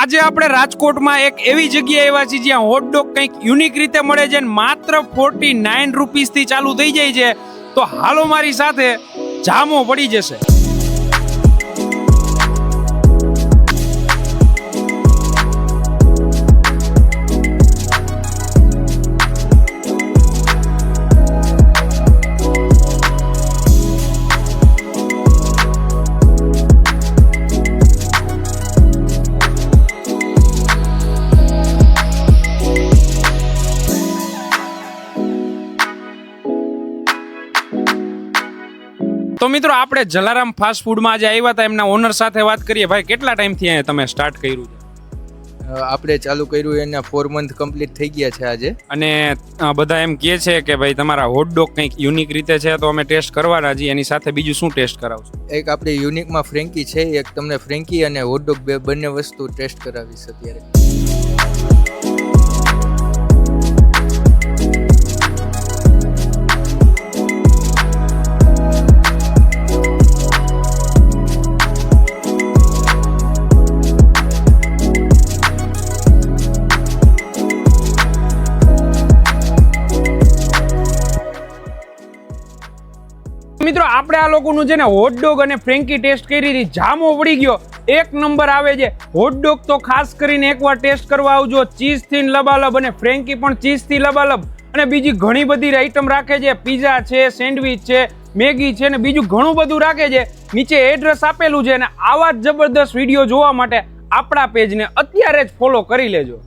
આજે આપણે રાજકોટમાં એક એવી જગ્યાએ આવ્યા છીએ જ્યાં હોટડોગ કંઈક યુનિક રીતે મળે છે અને માત્ર 49 રૂપીસથી ચાલુ થઈ જાય છે. તો હાલો મારી સાથે, જામો પડી જશે. તો મિત્રો, આપણે જલારામ ફાસ્ટ ફૂડમાં આજે આવ્યા હતા, એમના ઓનર સાથે વાત કરીએ. ભાઈ, કેટલા ટાઈમથી અહીંયા તમે સ્ટાર્ટ કર્યું છે? આપણે ચાલુ કર્યું એના 4 મંથ કમ્પ્લીટ થઈ ગયા છે આજે. અને બધા એમ કહે છે કે ભાઈ તમારા હોટડોગ કંઈક યુનિક રીતે છે, તો અમે ટેસ્ટ કરવાના છીએ. એની સાથે બીજું શું ટેસ્ટ કરાવશું? એક આપણે યુનિકમાં ફ્રેન્કી છે, એક તમને ફ્રેન્કી અને હોટડોગ બંને વસ્તુ ટેસ્ટ કરાવીશ અત્યારે. મિત્રો, આપણે આ લોકોનું છે ને હોટડોગ અને ફ્રેન્કી ટેસ્ટ કરી હતી, જામો પડી ગયો. એક નંબર આવે છે. હોટડોગ તો ખાસ કરીને એકવાર ટેસ્ટ કરવા આવજો. ચીઝથી લબાલબ અને ફ્રેન્કી પણ ચીઝથી લબાલબ. અને બીજી ઘણી બધી આઈટમ રાખે છે. પીઝા છે, સેન્ડવિચ છે, મેગી છે ને બીજું ઘણું બધું રાખે છે. નીચે એડ્રેસ આપેલું છે અને આવા જ જબરદસ્ત વિડીયો જોવા માટે આપણા પેજને અત્યારે જ ફોલો કરી લેજો.